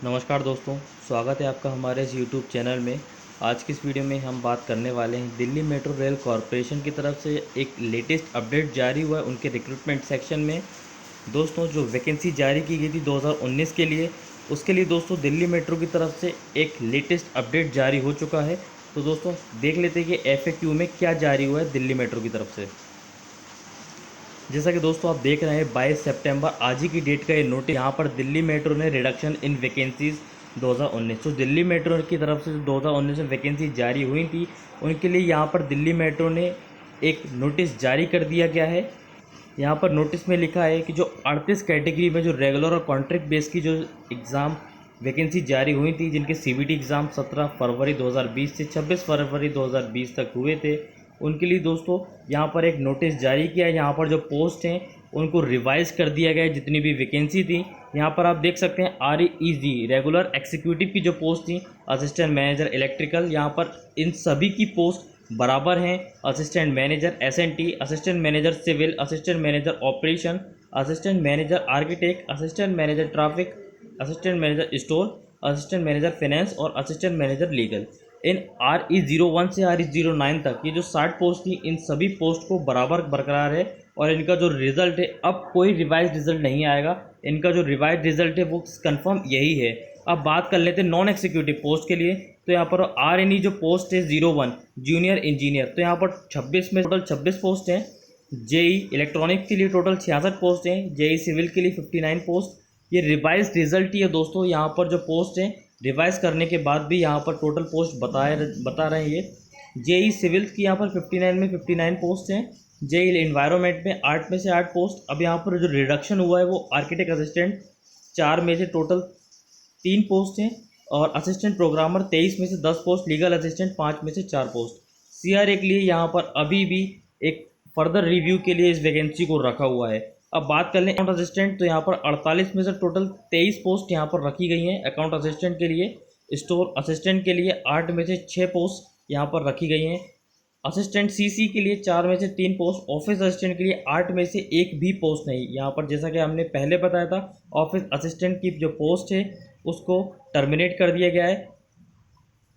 नमस्कार दोस्तों, स्वागत है आपका हमारे इस यूट्यूब चैनल में। आज की इस वीडियो में हम बात करने वाले हैं दिल्ली मेट्रो रेल कॉरपोरेशन की तरफ से एक लेटेस्ट अपडेट जारी हुआ है उनके रिक्रूटमेंट सेक्शन में। दोस्तों, जो वैकेंसी जारी की गई थी 2019 के लिए, उसके लिए दोस्तों दिल्ली मेट्रो की तरफ से एक लेटेस्ट अपडेट जारी हो चुका है। तो दोस्तों देख लेते हैं कि FAQ में क्या जारी हुआ है दिल्ली मेट्रो की तरफ से। जैसा कि दोस्तों आप देख रहे हैं 22 सितंबर आज ही की डेट का ये नोटिस, यहाँ पर दिल्ली मेट्रो ने रिडक्शन इन वैकेंसीज 2019, तो दिल्ली मेट्रो की तरफ से जो 2019 में वैकेंसी जारी हुई थी उनके लिए यहाँ पर दिल्ली मेट्रो ने एक नोटिस जारी कर दिया गया है। यहाँ पर नोटिस में लिखा है कि जो 38 कैटेगरी में जो रेगुलर और कॉन्ट्रैक्ट बेस की जो एग्ज़ाम वैकेंसी जारी हुई थी, जिनके CBT एग्ज़ाम 17 फरवरी 2020 से 26 फरवरी 2020 तक हुए थे, उनके लिए दोस्तों यहाँ पर एक नोटिस जारी किया है। यहाँ पर जो पोस्ट हैं उनको रिवाइज़ कर दिया गया है। जितनी भी वैकेंसी थी यहाँ पर आप देख सकते हैं REG रेगुलर एग्जीक्यूटिव की जो पोस्ट थी, असिस्टेंट मैनेजर इलेक्ट्रिकल, यहाँ पर इन सभी की पोस्ट बराबर हैं। Assistant manager SNT, assistant manager civil, assistant manager operation, assistant manager architect, assistant manager traffic, assistant manager store, assistant manager finance और असिस्टेंट मैनेजर लीगल। इन RE01 से RE09 तक ये जो 60 पोस्ट थी, इन सभी पोस्ट को बराबर बरकरार है। और इनका जो रिज़ल्ट है, अब कोई रिवाइज रिज़ल्ट नहीं आएगा। इनका जो रिवाइज रिज़ल्ट है वो कंफर्म यही है। अब बात कर लेते हैं नॉन एग्जीक्यूटिव पोस्ट के लिए। तो यहाँ पर RNE जो पोस्ट है 01 जूनियर इंजीनियर, तो यहाँ पर 26 में टोटल 26 पोस्ट हैं। JE इलेक्ट्रॉनिक के लिए टोटल 66 पोस्ट हैं। JE सिविल के लिए 59 पोस्ट। ये रिवाइज रिजल्ट ही है दोस्तों। यहाँ पर जो पोस्ट हैं रिवाइज करने के बाद भी यहाँ पर टोटल पोस्ट बता रहे हैं ये। JE सिविल की यहाँ पर 59 में 59 पोस्ट हैं। JE एनवायरनमेंट में 8 में से 8 पोस्ट। अब यहाँ पर जो रिडक्शन हुआ है वो आर्किटेक्ट असिस्टेंट 4 में से टोटल 3 पोस्ट हैं, और असिस्टेंट प्रोग्रामर 23 में से 10 पोस्ट, लीगल असिस्टेंट 5 में से 4 पोस्ट। CRA के लिए यहाँ पर अभी भी एक फर्दर रिव्यू के लिए इस वैकेंसी को रखा हुआ है। अब बात कर लें अकाउंट असिस्टेंट, तो यहाँ पर 48 में से टोटल 23 पोस्ट यहाँ पर रखी गई हैं अकाउंट असिस्टेंट के लिए। स्टोर असिस्टेंट के लिए 8 में से 6 पोस्ट यहाँ पर रखी गई हैं। असिस्टेंट CC के लिए 4 में से 3 पोस्ट। ऑफिस असिस्टेंट के लिए 8 में से एक भी पोस्ट नहीं। यहाँ पर जैसा कि हमने पहले बताया था, ऑफिस असिस्टेंट की जो पोस्ट है उसको टर्मिनेट कर दिया गया है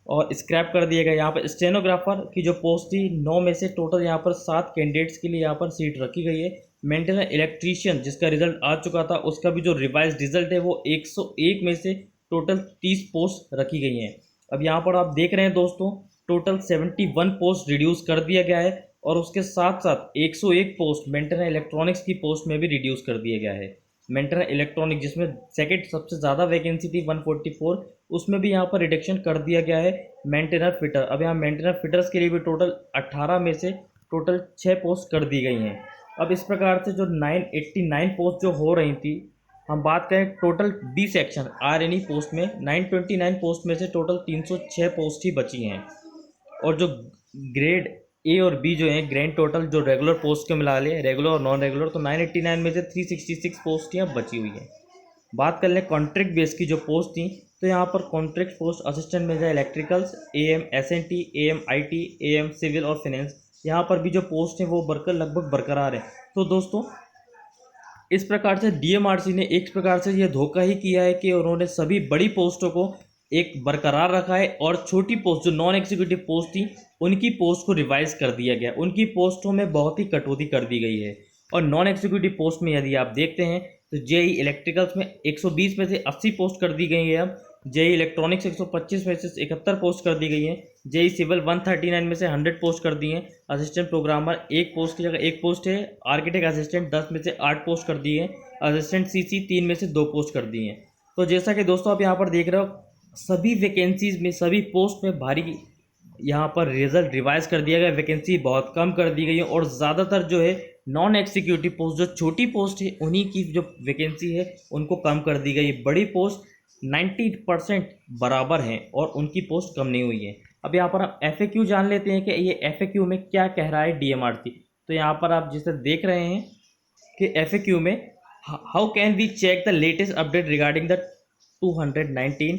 और स्क्रैप कर दिया गया। यहाँ पर स्टेनोग्राफर की जो पोस्ट थी 9 में से टोटल यहाँ पर 7 कैंडिडेट्स के लिए यहाँ पर सीट रखी गई है। मेंटेनेंस इलेक्ट्रीशियन जिसका रिजल्ट आ चुका था, उसका भी जो रिवाइज रिजल्ट है वो 101 में से टोटल 30 पोस्ट रखी गई हैं। अब यहाँ पर आप देख रहे हैं दोस्तों, टोटल 71 पोस्ट रिड्यूस कर दिया गया है, और उसके साथ साथ 101 पोस्ट मेंटेनेंस इलेक्ट्रॉनिक्स की पोस्ट में भी रिड्यूस कर दिया गया है। मेंटेनेंस इलेक्ट्रॉनिक जिसमें सेकंड सबसे ज़्यादा वैकेंसी थी 144, उसमें भी यहाँ पर रिडक्शन कर दिया गया है। मेंटेनर फिटर, अब यहाँ मेंटेनर फिटर्स के लिए भी टोटल 18 में से टोटल 6 पोस्ट कर दी गई हैं। अब इस प्रकार से जो 989 पोस्ट जो हो रही थी, हम बात करें total B section RNE post में 929 पोस्ट में से टोटल 306 पोस्ट ही बची हैं। और जो ग्रेड A और B जो हैं, ग्रैंड टोटल जो रेगुलर पोस्ट के मिला ले, रेगुलर और नॉन रेगुलर, तो 989 में से 366 पोस्ट यहाँ बची हुई हैं। बात कर लें कॉन्ट्रैक्ट बेस की जो पोस्ट थी, तो यहाँ पर contract post assistant manager electricals, AM SNT, AM IT, AM civil और फाइनेंस, यहाँ पर भी जो पोस्ट हैं वो लगभग बरकरार है। तो दोस्तों इस प्रकार से DMRC ने एक प्रकार से ये धोखा ही किया है कि उन्होंने सभी बड़ी पोस्टों को एक बरकरार रखा है, और छोटी पोस्ट जो नॉन एग्जीक्यूटिव पोस्ट थी उनकी पोस्ट को रिवाइज कर दिया गया। उनकी पोस्टों में बहुत ही कटौती कर दी गई है। और नॉन एग्जीक्यूटिव पोस्ट में यदि आप देखते हैं तो JE इलेक्ट्रिकल्स में 120 में से 80 पोस्ट कर दी गई है। अब JE इलेक्ट्रॉनिक्स 125 में से 71 पोस्ट कर दी गई है। JE सिविल 139 में से 100 पोस्ट कर दी हैं। असिस्टेंट प्रोग्रामर 1 पोस्ट की जगह 1 पोस्ट है। आर्किटेक्ट असिस्टेंट 10 में से 8 पोस्ट कर दी है। असिस्टेंट CC 3 में से 2 पोस्ट कर दी हैं। तो जैसा कि दोस्तों आप यहाँ पर देख रहे हो, सभी वैकेंसीज में सभी पोस्ट में भारी यहाँ पर रिजल्ट रिवाइज कर दिया गया। वैकेंसी बहुत कम कर दी गई है, और ज़्यादातर जो है नॉन एग्जीक्यूटिव पोस्ट जो छोटी पोस्ट है उन्हीं की जो वैकेंसी है उनको कम कर दी गई। बड़ी पोस्ट 90% बराबर हैं और उनकी पोस्ट कम नहीं हुई है। अब यहाँ पर हम FAQ जान लेते हैं कि ये FAQ में क्या कह रहा है DMRC। तो यहाँ पर आप जिसे देख रहे हैं कि FAQ में how can we check the latest update regarding the 219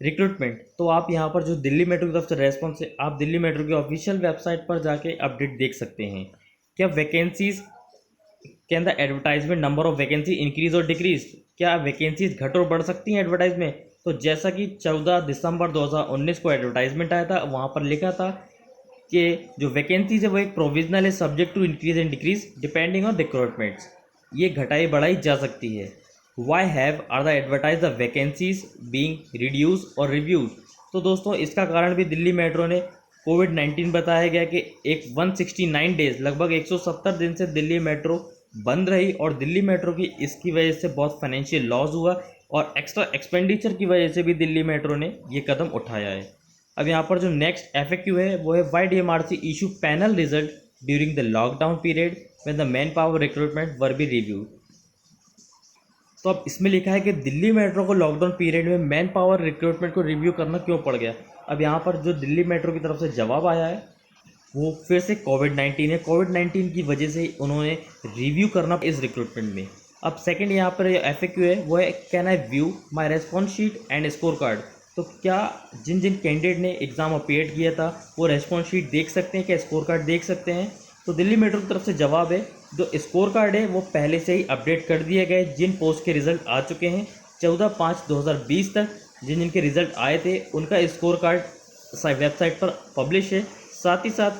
recruitment. तो आप यहाँ पर जो दिल्ली मेट्रो की तरफ से रेस्पॉन्स है, आप दिल्ली मेट्रो की ऑफिशियल वेबसाइट पर जाके अपडेट देख सकते हैं। क्या vacancies can the advertisement number of vacancy increase और डिक्रीज, क्या वैकेंसीज घट और बढ़ सकती हैं एडवर्टाइज में? तो जैसा कि 14 दिसंबर 2019 को एडवर्टाइजमेंट आया था, वहाँ पर लिखा था कि जो वैकेंसीज है वो एक प्रोविजनल है, subject to increase and decrease depending on recruitments, ये घटाई बढ़ाई जा सकती है। Why have are the advertise the vacancies being reduce or reviews, तो दोस्तों इसका कारण भी दिल्ली मेट्रो ने कोविड-19 बताया गया कि एक 169 डेज लगभग 170 दिन से दिल्ली मेट्रो बंद रही और दिल्ली मेट्रो की इसकी वजह से बहुत फाइनेंशियल लॉस हुआ और एक्स्ट्रा एक्सपेंडिचर की वजह से भी दिल्ली मेट्रो ने ये कदम उठाया है। अब यहाँ पर जो नेक्स्ट FAQ है वो है why DMRC issue panel result during the lockdown period when the man power recruitment were be review. तो अब इसमें लिखा है कि दिल्ली मेट्रो को लॉकडाउन पीरियड में मैन पावर रिक्रूटमेंट को रिव्यू करना क्यों पड़ गया। अब यहाँ पर जो दिल्ली मेट्रो की तरफ से जवाब आया है वो फिर से कोविड-19 है, कोविड-19 की वजह से उन्होंने रिव्यू करना इस रिक्रूटमेंट में। अब सेकंड यहाँ पर FAQ है वो है can eye view my response sheet and score card, तो क्या जिन जिन कैंडिडेट ने एग्ज़ाम अपीयर किया था वो रेस्पॉन्स शीट देख सकते हैं, क्या स्कोर कार्ड देख सकते हैं? तो दिल्ली मेट्रो की तरफ से जवाब है जो स्कोर कार्ड है वो पहले से ही अपडेट कर दिए गए, जिन पोस्ट के रिज़ल्ट आ चुके हैं 14/5/2020 तक जिन जिनके रिज़ल्ट आए थे उनका स्कोर कार्ड वेबसाइट पर पब्लिश है। साथ ही साथ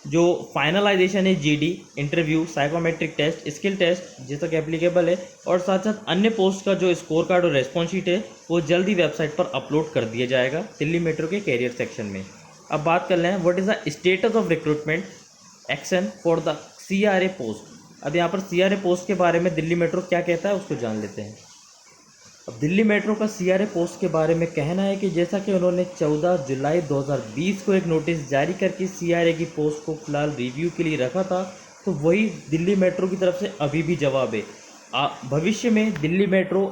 जो फाइनलाइजेशन है GD interview psychometric test skill test जिस तक एप्लीकेबल है और साथ साथ अन्य पोस्ट का जो स्कोर कार्ड और रेस्पॉन्स शीट है वो जल्दी वेबसाइट पर अपलोड कर दिया जाएगा दिल्ली मेट्रो के कैरियर सेक्शन में। अब बात कर लें what is the status of recruitment action for the CRA post. अब यहाँ पर CRA पोस्ट के बारे में दिल्ली मेट्रो क्या कहता है उसको जान लेते हैं। अब दिल्ली मेट्रो का CRA पोस्ट के बारे में कहना है कि जैसा कि उन्होंने 14 जुलाई 2020 को एक नोटिस जारी करके CRA की पोस्ट को फिलहाल रिव्यू के लिए रखा था, तो वही दिल्ली मेट्रो की तरफ से अभी भी जवाब है। भविष्य में दिल्ली मेट्रो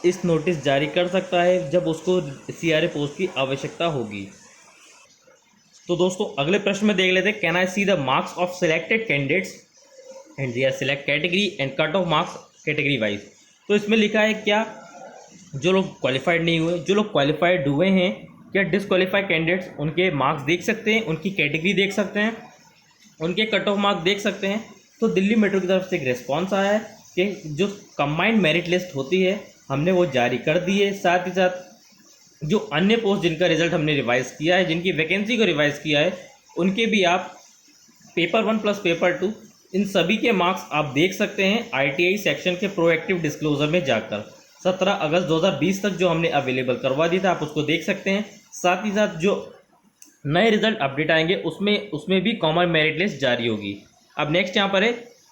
इस नोटिस जारी कर सकता है जब उसको CRA पोस्ट की आवश्यकता होगी। तो दोस्तों अगले प्रश्न में देख लेते हैं can I see the marks of selected candidates and their select category and cut off marks category wise. तो इसमें लिखा है क्या जो लोग क्वालिफाइड नहीं हुए, जो लोग क्वालिफाइड हुए हैं, क्या डिसक्वालीफाइड कैंडिडेट्स उनके मार्क्स देख सकते हैं, उनकी कैटेगरी देख सकते हैं, उनके कट ऑफ मार्क्स देख सकते हैं? तो दिल्ली मेट्रो की तरफ से एक रिस्पॉन्स आया है कि जो कंबाइंड मेरिट लिस्ट होती है हमने वो जारी कर दी है। साथ ही साथ जो अन्य पोस्ट जिनका रिजल्ट हमने रिवाइज़ किया है, जिनकी वैकेंसी को रिवाइज़ किया है, उनके भी आप पेपर 1 प्लस पेपर 2 इन सभी के मार्क्स आप देख सकते हैं ITI सेक्शन के प्रोएक्टिव डिस्क्लोजर में जाकर। 17 अगस्त 2020 तक जो हमने अवेलेबल करवा दिया था आप उसको देख सकते हैं। साथ ही साथ जो नए रिजल्ट अपडेट आएंगे उसमें भी कॉमन मेरिट लिस्ट जारी होगी। अब नेक्स्ट यहाँ पर है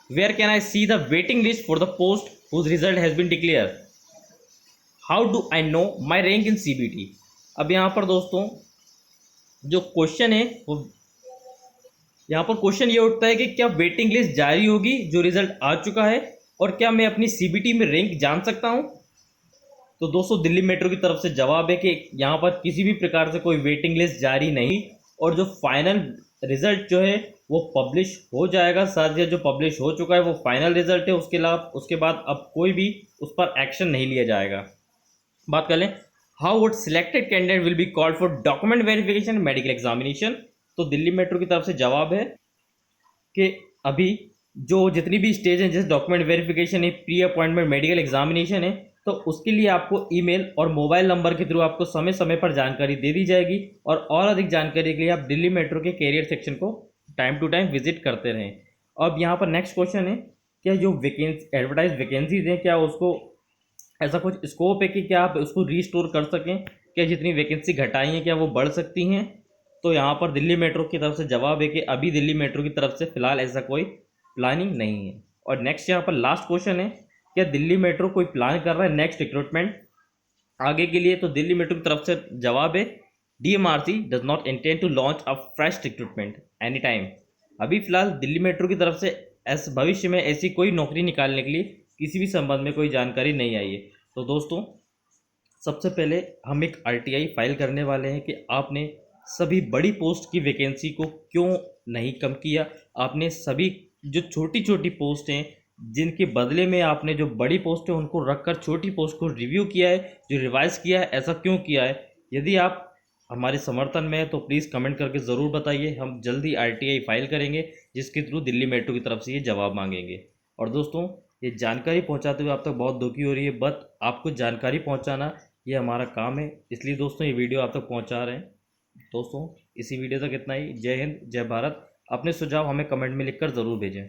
where can I see the waiting list for the post whose result has been declare, how do I know my rank in CBT। अब यहाँ पर दोस्तों जो क्वेश्चन है वो यहाँ पर क्वेश्चन ये उठता है कि क्या वेटिंग लिस्ट जारी होगी जो रिजल्ट आ चुका है और क्या मैं अपनी CBT में रैंक जान सकता हूँ? तो दोस्तों दिल्ली मेट्रो की तरफ से जवाब है कि यहाँ पर किसी भी प्रकार से कोई वेटिंग लिस्ट जारी नहीं और जो फाइनल रिजल्ट जो है वो पब्लिश हो जाएगा। साथ ही जो पब्लिश हो चुका है वो फाइनल रिजल्ट है, उसके बाद अब कोई भी उस पर एक्शन नहीं लिया जाएगा। बात कर लें how would selected candidate will be called for document verification medical examination. तो दिल्ली मेट्रो की तरफ से जवाब है कि अभी जो जितनी भी स्टेज हैं जैसे डॉक्यूमेंट वेरिफिकेशन है, प्री अपॉइंटमेंट मेडिकल एग्जामिनेशन है, तो उसके लिए आपको ईमेल और मोबाइल नंबर के थ्रू आपको समय समय पर जानकारी दे दी जाएगी और अधिक जानकारी के लिए आप दिल्ली मेट्रो के कैरियर सेक्शन को टाइम टू टाइम विजिट करते रहें। अब यहाँ पर नेक्स्ट क्वेश्चन है क्या जो एडवर्टाइज वैकेंसीज हैं क्या उसको ऐसा कुछ स्कोप है कि क्या आप उसको रीस्टोर कर सकें, क्या जितनी वैकेंसी घटाई हैं क्या वो बढ़ सकती हैं? तो यहाँ पर दिल्ली मेट्रो की तरफ से जवाब है कि अभी दिल्ली मेट्रो की तरफ से फ़िलहाल ऐसा कोई प्लानिंग नहीं है। और नेक्स्ट यहाँ पर लास्ट क्वेश्चन है क्या दिल्ली मेट्रो कोई प्लान कर रहा है नेक्स्ट रिक्रूटमेंट आगे के लिए? तो दिल्ली मेट्रो की तरफ से जवाब है DMRC does not intend to launch a fresh recruitment any time. अभी फ़िलहाल दिल्ली मेट्रो की तरफ से भविष्य में ऐसी कोई नौकरी निकालने के लिए किसी भी संबंध में कोई जानकारी नहीं आई है। तो दोस्तों सबसे पहले हम एक RTI फाइल करने वाले हैं कि आपने सभी बड़ी पोस्ट की वैकेंसी को क्यों नहीं कम किया, आपने सभी जो छोटी छोटी पोस्ट हैं जिनके बदले में आपने जो बड़ी पोस्ट है उनको रखकर छोटी पोस्ट को रिव्यू किया है, जो रिवाइज़ किया है, ऐसा क्यों किया है? यदि आप हमारे समर्थन में है तो प्लीज़ कमेंट करके ज़रूर बताइए। हम जल्दी RTI फाइल करेंगे जिसके थ्रू दिल्ली मेट्रो की तरफ से ये जवाब मांगेंगे। और दोस्तों ये जानकारी पहुंचाते हुए आप तक बहुत दुखी हो रही है, बट आपको जानकारी पहुंचाना ये हमारा काम है, इसलिए दोस्तों ये वीडियो आप तक पहुंचा रहे हैं। दोस्तों इसी वीडियो तक इतना ही। जय हिंद, जय भारत। अपने सुझाव हमें कमेंट में लिखकर ज़रूर भेजें।